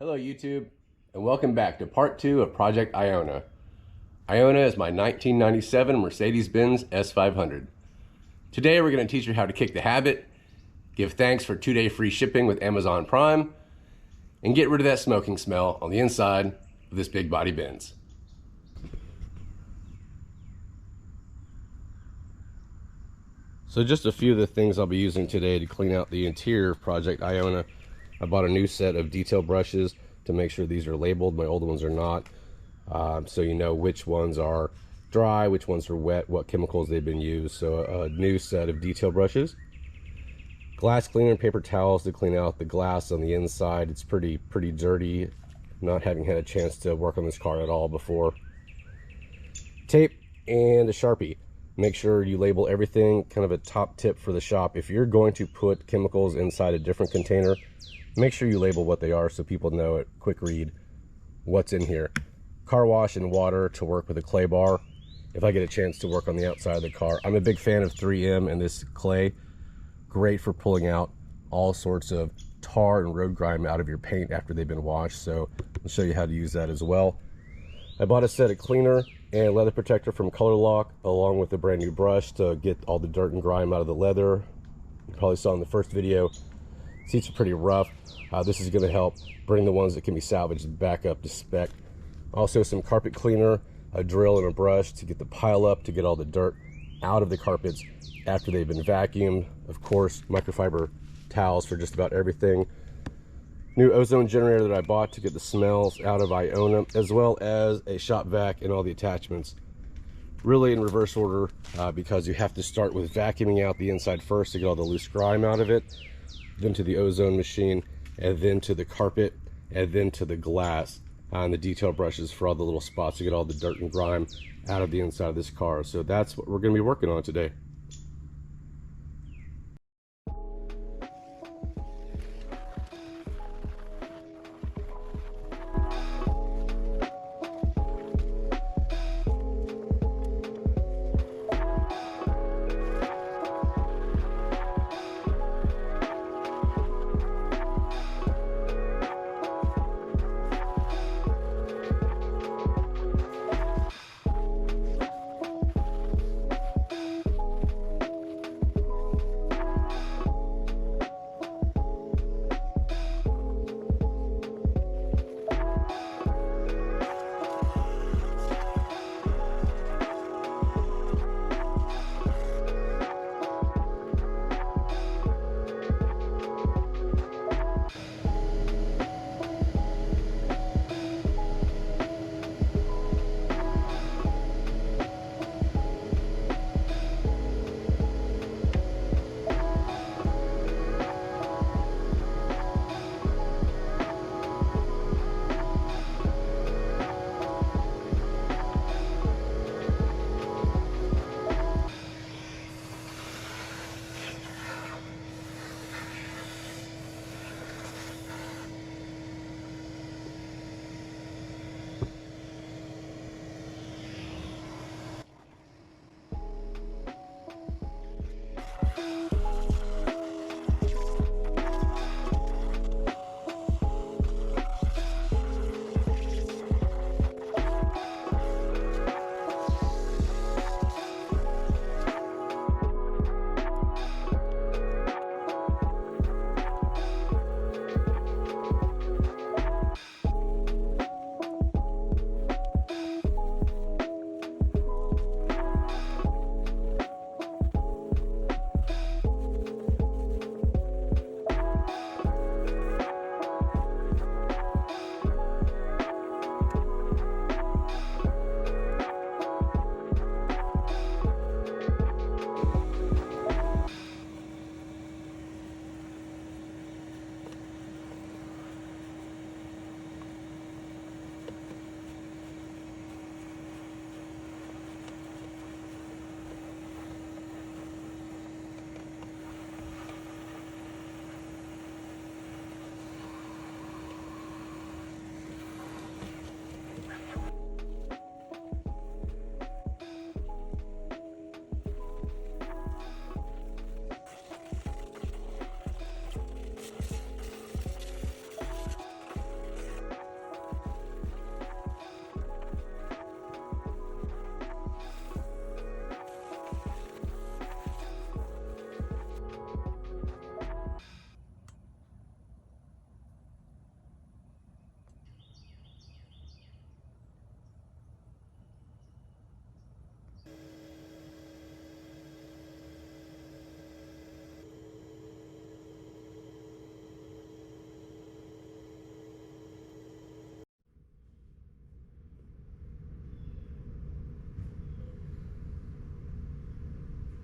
Hello YouTube, and welcome back to part 2 of Project Iona. Iona is my 1997 Mercedes-Benz S500. Today we're going to teach you how to kick the habit, give thanks for 2-day free shipping with Amazon Prime, and get rid of that smoking smell on the inside of this big body Benz. So just a few of the things I'll be using today to clean out the interior of Project Iona. I bought a new set of detail brushes to make sure these are labeled. My old ones are not. So you know which ones are dry, which ones are wet, what chemicals they've been used. So a new set of detail brushes. Glass cleaner and paper towels to clean out the glass on the inside. It's pretty dirty, not having had a chance to work on this car at all before. Tape and a Sharpie. Make sure you label everything. Kind of a top tip for the shop: if you're going to put chemicals inside a different container, make sure you label what they are so people know at quick read what's in here. Car wash and water to work with a clay bar if I get a chance to work on the outside of the car. I'm a big fan of 3M and this clay. Great for pulling out all sorts of tar and road grime out of your paint after they've been washed, so I'll show you how to use that as well. I bought a set of cleaner and leather protector from Color Lock, along with a brand new brush to get all the dirt and grime out of the leather. You probably saw in the first video, seats are pretty rough. This is going to help bring the ones that can be salvaged back up to spec. Also some carpet cleaner, a drill and a brush to get the pile up, to get all the dirt out of the carpets after they've been vacuumed. Of course, microfiber towels for just about everything. New ozone generator that I bought to get the smells out of Iona, as well as a shop vac and all the attachments. Really in reverse order, because you have to start with vacuuming out the inside first to get all the loose grime out of it, then to the ozone machine, and then to the carpet, and then to the glass and the detail brushes for all the little spots to get all the dirt and grime out of the inside of this car. So that's what we're going to be working on today.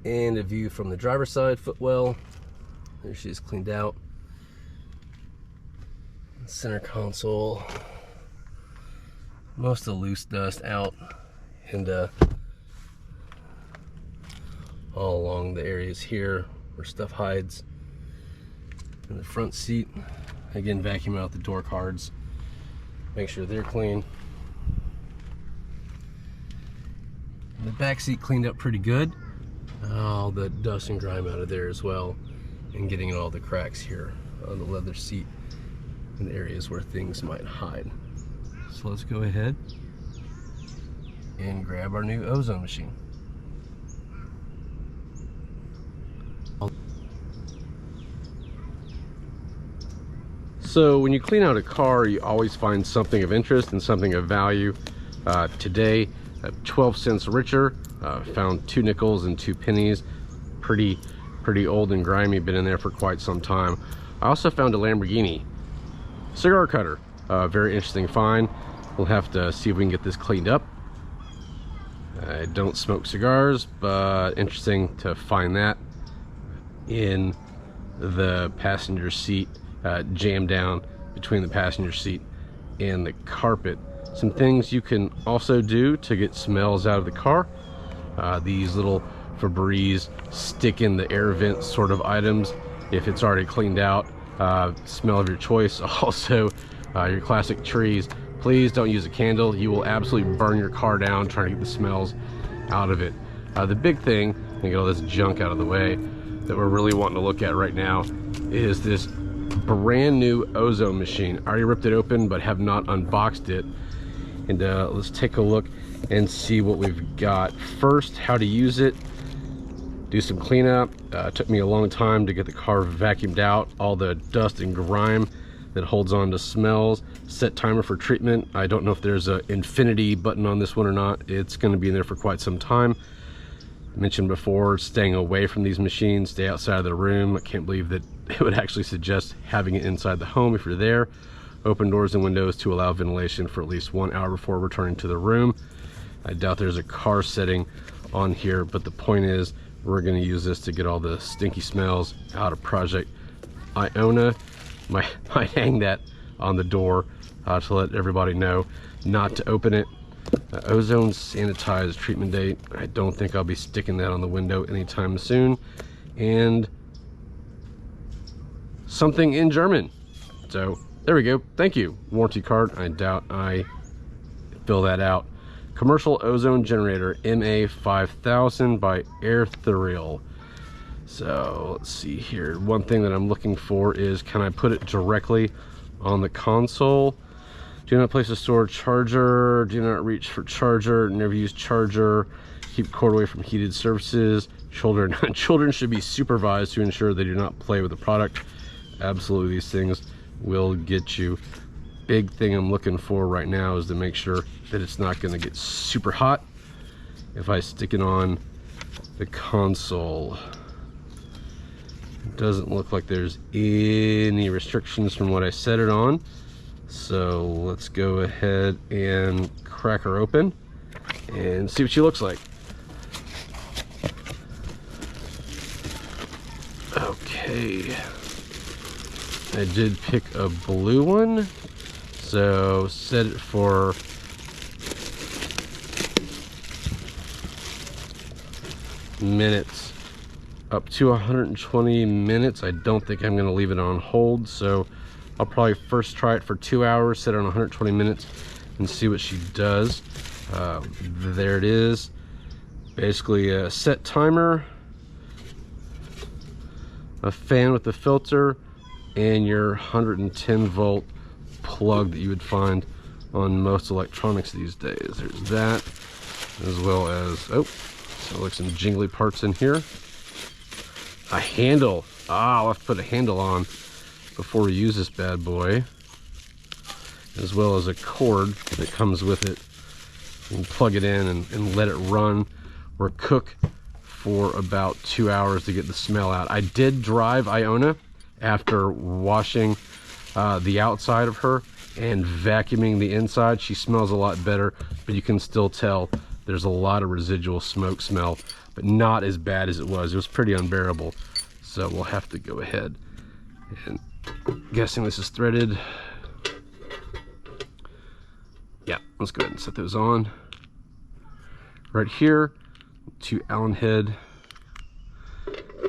And a view from the driver's side footwell. There she is, cleaned out. Center console. Most of the loose dust out, and all along the areas here where stuff hides. In the front seat, again, vacuum out the door cards. Make sure they're clean. The back seat cleaned up pretty good. All the dust and grime out of there as well, and getting all the cracks here on the leather seat and areas where things might hide. So let's go ahead and grab our new Ozone machine. So when you clean out a car, you always find something of interest and something of value. Today, 12 cents richer, found 2 nickels and 2 pennies. Pretty old and grimy, been in there for quite some time. I also found a Lamborghini cigar cutter. Very interesting find. We'll have to see if we can get this cleaned up. I don't smoke cigars, but interesting to find that in the passenger seat, jammed down between the passenger seat and the carpet. Some things you can also do to get smells out of the car. These little Febreze stick in the air vent sort of items, if it's already cleaned out. Smell of your choice. Also, your classic trees. Please don't use a candle. You will absolutely burn your car down trying to get the smells out of it. The big thing, and get all this junk out of the way, that we're really wanting to look at right now is this brand new Ozone machine. I already ripped it open but have not unboxed it. And let's take a look and see what we've got. First, how to use it. Do some cleanup. It took me a long time to get the car vacuumed out, all the dust and grime that holds on to smells. Set timer for treatment. I don't know if there's an infinity button on this one or not. It's going to be in there for quite some time. I mentioned before, staying away from these machines, stay outside of the room. I can't believe that it would actually suggest having it inside the home if you're there. Open doors and windows to allow ventilation for at least 1 hour before returning to the room. I doubt there's a car setting on here, but the point is we're going to use this to get all the stinky smells out of Project Iona. Might hang that on the door to let everybody know not to open it. Ozone sanitized treatment date. I don't think I'll be sticking that on the window anytime soon. And something in German. So there we go. Thank you. Warranty card. I doubt I fill that out. Commercial ozone generator MA5000 by Ethereal. So let's see here. One thing that I'm looking for is, can I put it directly on the console? Do not place a store charger. Do not reach for charger. Never use charger. Keep cord away from heated surfaces. Children should be supervised to ensure they do not play with the product. Absolutely, these things will get you. Big thing I'm looking for right now is to make sure that it's not going to get super hot if I stick it on the console. It doesn't look like there's any restrictions from what I set it on. So let's go ahead and crack her open and see what she looks like. Okay, I did pick a blue one, so set it for minutes, up to 120 minutes. I don't think I'm going to leave it on hold, so I'll probably first try it for 2 hours, set it on 120 minutes, and see what she does. There it is. Basically a set timer, a fan with the filter, and your 110 volt plug that you would find on most electronics these days. There's that, as well as, oh, so like some jingly parts in here. A handle. I'll have to put a handle on before we use this bad boy, as well as a cord that comes with it. You can plug it in and let it run or cook for about 2 hours to get the smell out. I did drive Iona after washing the outside of her and vacuuming the inside. She smells a lot better, but you can still tell there's a lot of residual smoke smell but not as bad as it was. It was pretty unbearable. So we'll have to go ahead and, guessing this is threaded. Yeah, let's go ahead and set those on. Right here, 2 Allen head.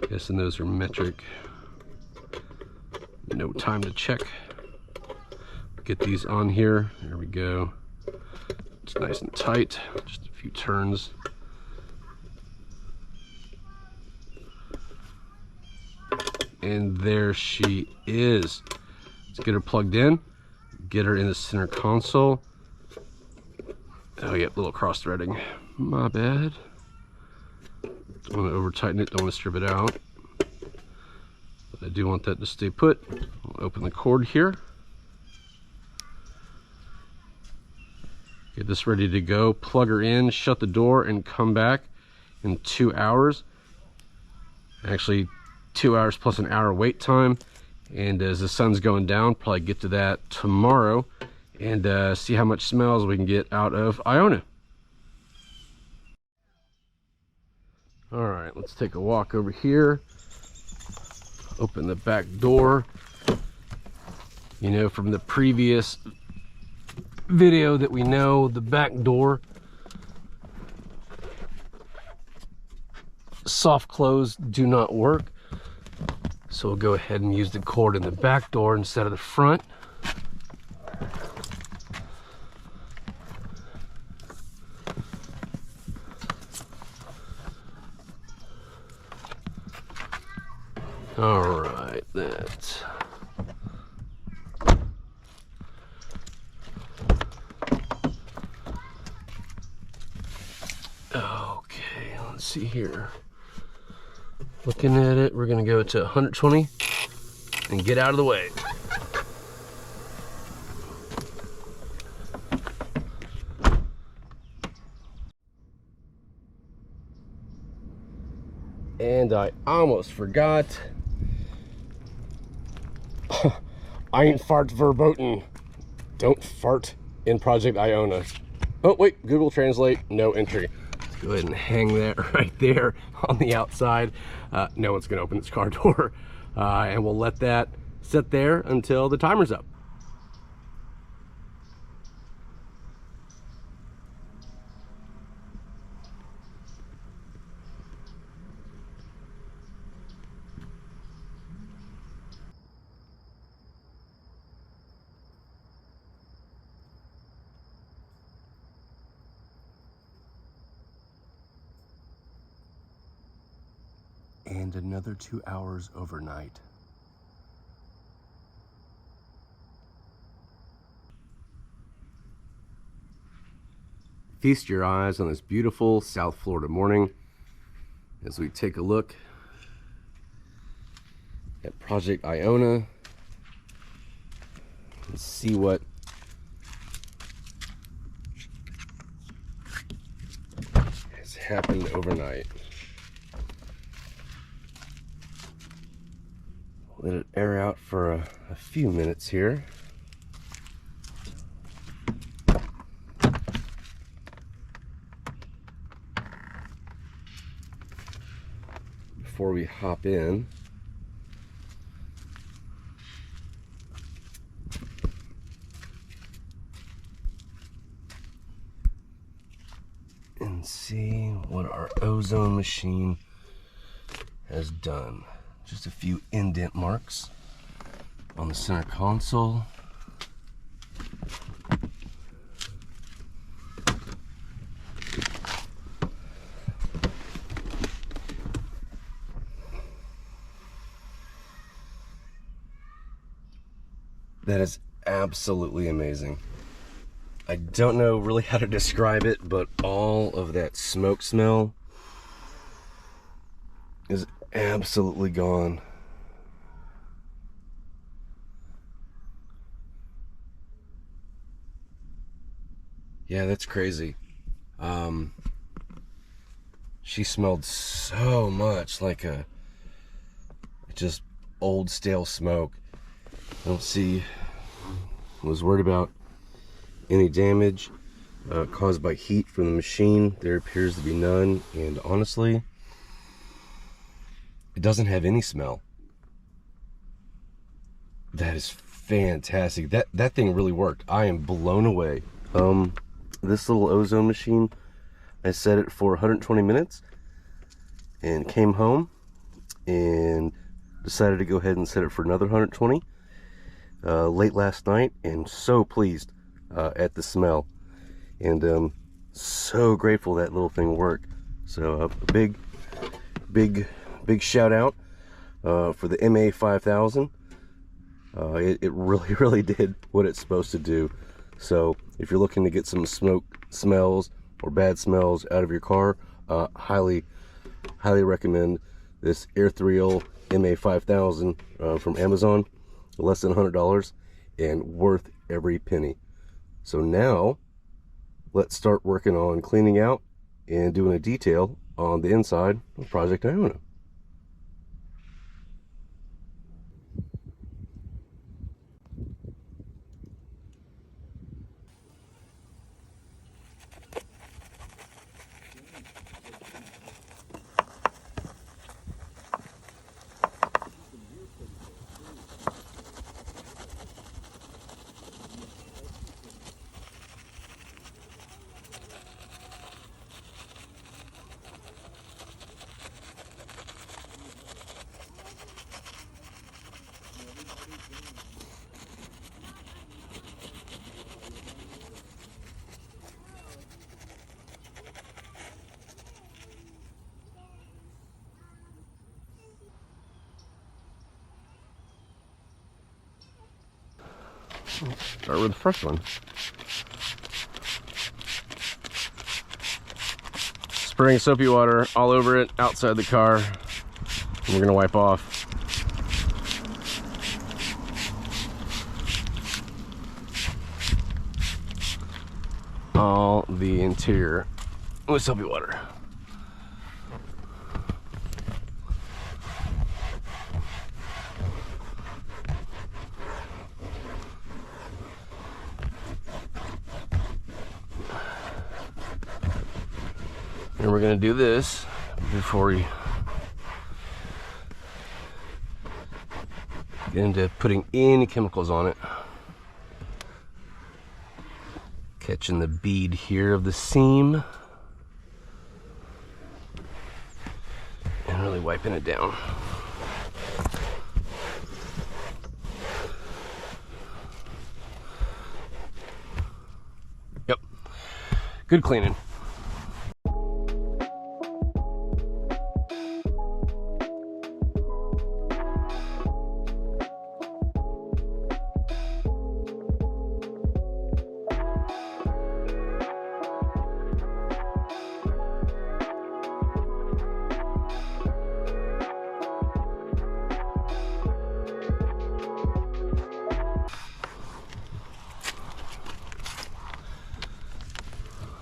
Guessing those are metric. No time to check. Get these on here. There we go. It's nice and tight. Just a few turns. And there she is. Let's get her plugged in. Get her in the center console. Oh yeah, little cross threading. My bad. Don't want to over tighten it, don't want to strip it out. But I do want that to stay put. I'll open the cord here. Get this ready to go. Plug her in, shut the door, and come back in 2 hours. Actually, 2 hours plus an hour wait time. And as the sun's going down, probably get to that tomorrow and see how much smells we can get out of Iona. All right, let's take a walk over here. Open the back door. You know, from the previous video that we know, the back door soft close do not work. So we'll go ahead and use the cord in the back door instead of the front. All right, that. Okay, let's see here. Looking at it, we're gonna go to 120 and get out of the way. And I almost forgot. I ain't fart verboten. Don't fart in Project Iona. Oh wait, Google Translate, no entry. Let's go ahead and hang that right there on the outside. No one's gonna open this car door. And we'll let that sit there until the timer's up. And another 2 hours overnight. Feast your eyes on this beautiful South Florida morning as we take a look at Project Iona and see what has happened overnight. Let it air out for a few minutes here. Before we hop in. And see what our Ozone machine has done. Just a few indent marks on the center console. That is absolutely amazing. I don't know really how to describe it, but all of that smoke smell is absolutely gone. Yeah, that's crazy. She smelled so much like a just old stale smoke. I don't see, was worried about any damage caused by heat from the machine. There appears to be none, and honestly, It doesn't have any smell. That is fantastic. That thing really worked. I am blown away. This little Ozone machine, I set it for 120 minutes and came home and decided to go ahead and set it for another 120 late last night, and so pleased at the smell, and so grateful that little thing worked. So a big shout out for the MA 5000. It really did what it's supposed to do. So if you're looking to get some smoke smells or bad smells out of your car, highly recommend this Air 3L MA 5000 from Amazon. Less than $100 and worth every penny. So now let's start working on cleaning out and doing a detail on the inside of Project Iona. Start with the first one. Spraying soapy water all over it outside the car. And we're gonna wipe off. All the interior with soapy water. And we're going to do this before we get into putting any chemicals on it. Catching the bead here of the seam and really wiping it down. Yep, good cleaning.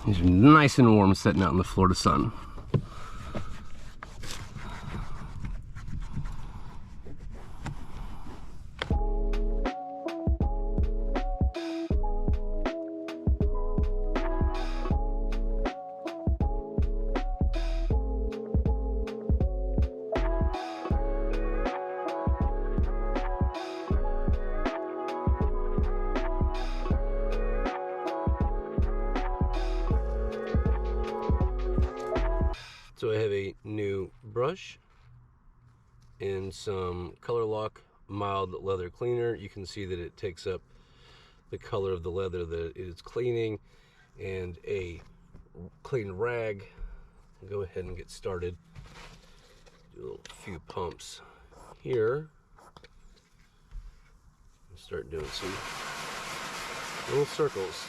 These are nice and warm sitting out in the Florida sun. So I have a new brush and some Color Lock mild leather cleaner. You can see that it takes up the color of the leather that it is cleaning, and a clean rag. I'll go ahead and get started. Do a few pumps here. Start doing some little circles.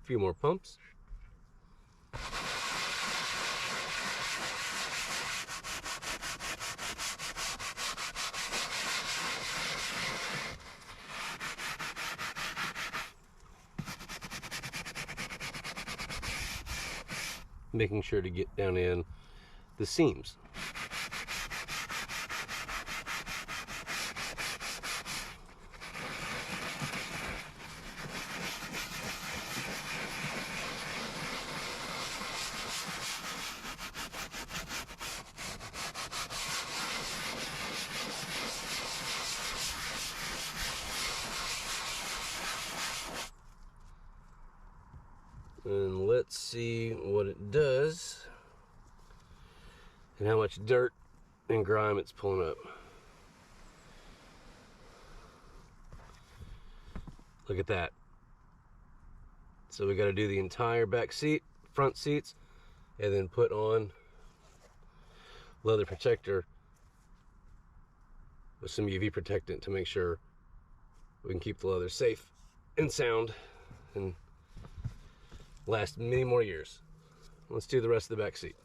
Few more pumps. making sure to get down in the seams. And let's see what it does and how much dirt and grime it's pulling up. Look at that. So we got to do the entire back seat, front seats, and then put on leather protector with some UV protectant to make sure we can keep the leather safe and sound and last many more years. Let's do the rest of the back seat.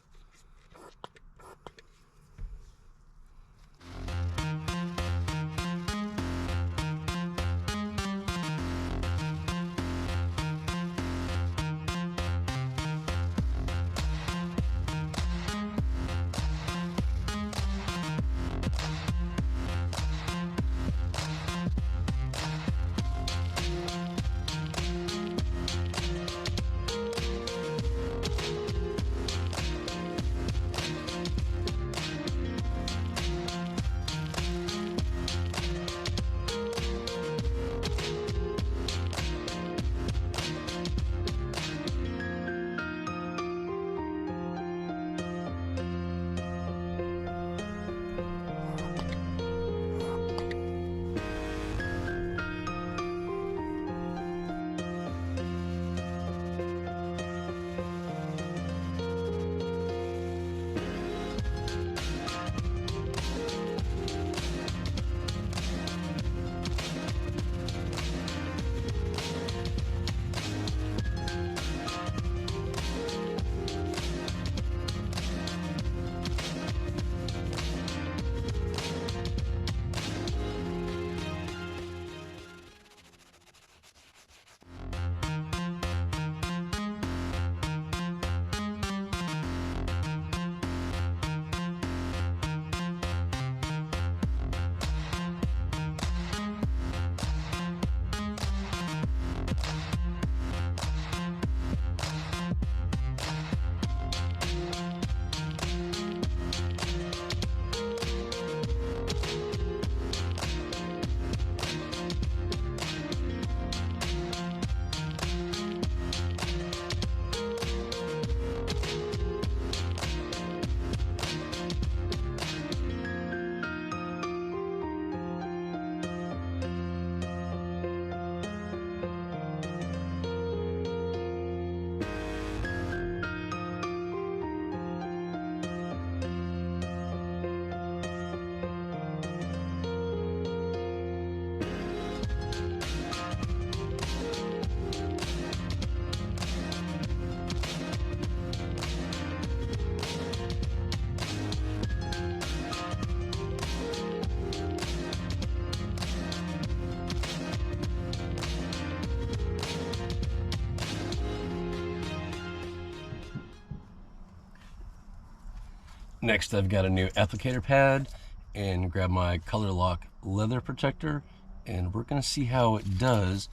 Next, I've got a new applicator pad and grab my Color Lock leather protector, and we're going to see how it does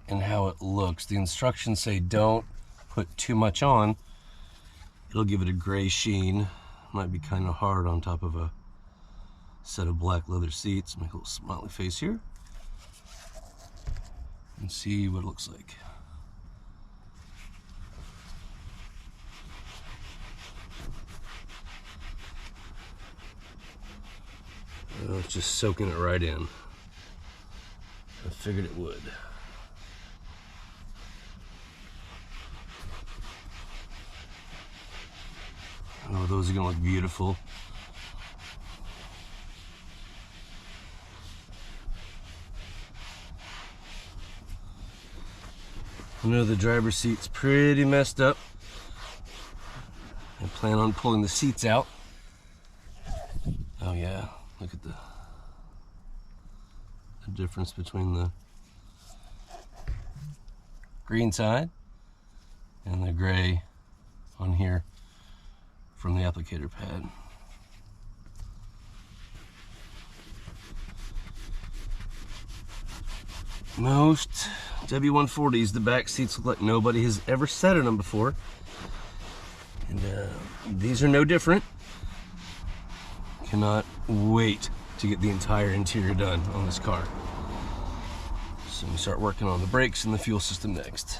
and how it looks. The instructions say don't put too much on. It'll give it a gray sheen. Might be kind of hard on top of a set of black leather seats. Make a little smiley face here and see what it looks like. Oh, it's just soaking it right in. I figured it would. Oh, those are gonna look beautiful. I know the driver's seat's pretty messed up. I plan on pulling the seats out. Oh yeah, look at the difference between the green side and the gray on here from the applicator pad. Most W140s, the back seats look like nobody has ever sat in them before. And these are no different. Cannot wait to get the entire interior done on this car. So we start working on the brakes and the fuel system next.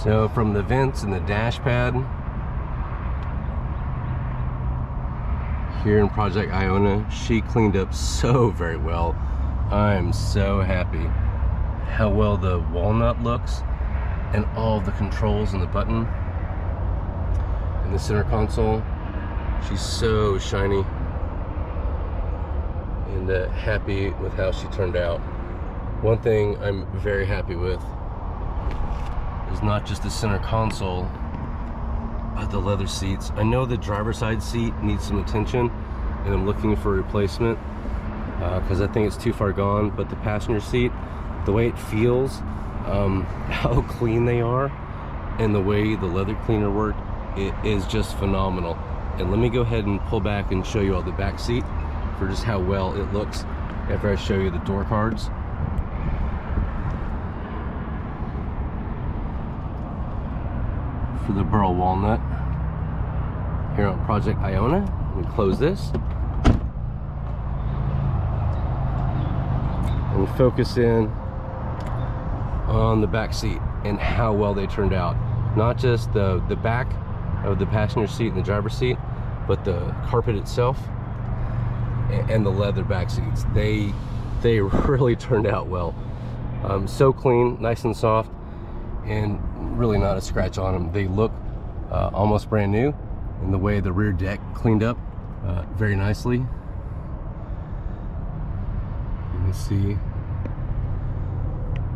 So from the vents and the dash pad here in Project Iona, she cleaned up so very well. I'm so happy how well the walnut looks and all of the controls and the button and the center console. She's so shiny, and happy with how she turned out. One thing I'm very happy with is not just the center console, but the leather seats. I know the driver's side seat needs some attention, and I'm looking for a replacement because I think it's too far gone. But the passenger seat, the way it feels, how clean they are, and the way the leather cleaner worked, it is just phenomenal. And let me go ahead and pull back and show you all the back seat for just how well it looks after I show you the door cards. For the burl walnut here on Project Iona. Let me close this and focus in on the back seat and how well they turned out. Not just the back of the passenger seat and the driver's seat, but the carpet itself and the leather back seats. They really turned out well. So clean, nice and soft, and really not a scratch on them. They look almost brand new, and the way the rear deck cleaned up very nicely. You can see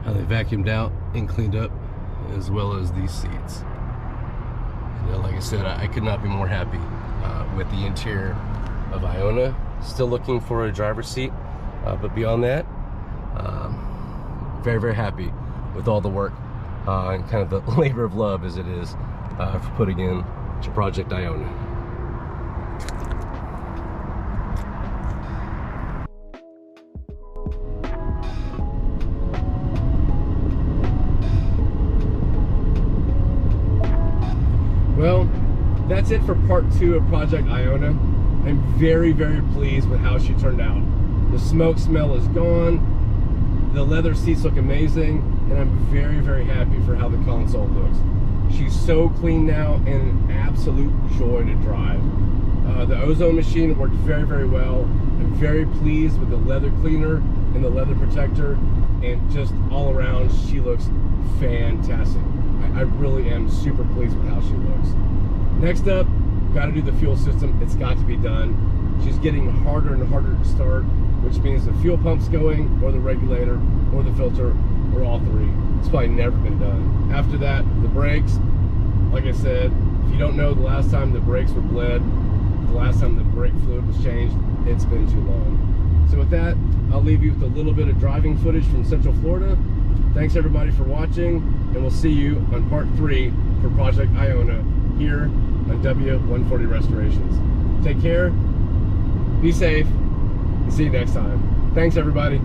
how they vacuumed out and cleaned up, as well as these seats. And, like I said, I could not be more happy with the interior of Iona. Still looking for a driver's seat, but beyond that, very, very happy with all the work and kind of the labor of love as it is for putting in to Project Iona. Well, that's it for part 2 of Project Iona. I'm very, very pleased with how she turned out. The smoke smell is gone. The leather seats look amazing, and I'm very, very happy for how the console looks. She's so clean now and an absolute joy to drive. The Ozone machine worked very, very well. I'm very pleased with the leather cleaner and the leather protector, and just all around, she looks fantastic. I really am super pleased with how she looks. Next up, got to do the fuel system. It's got to be done. She's getting harder and harder to start, which means the fuel pump's going, or the regulator, or the filter, or all three. It's probably never been done. After that, the brakes. Like I said, if you don't know the last time the brakes were bled, the last time the brake fluid was changed, it's been too long. So with that, I'll leave you with a little bit of driving footage from Central Florida. Thanks everybody for watching, and we'll see you on part 3 for Project Iona here on W140 Restorations. Take care, be safe, and see you next time. Thanks everybody.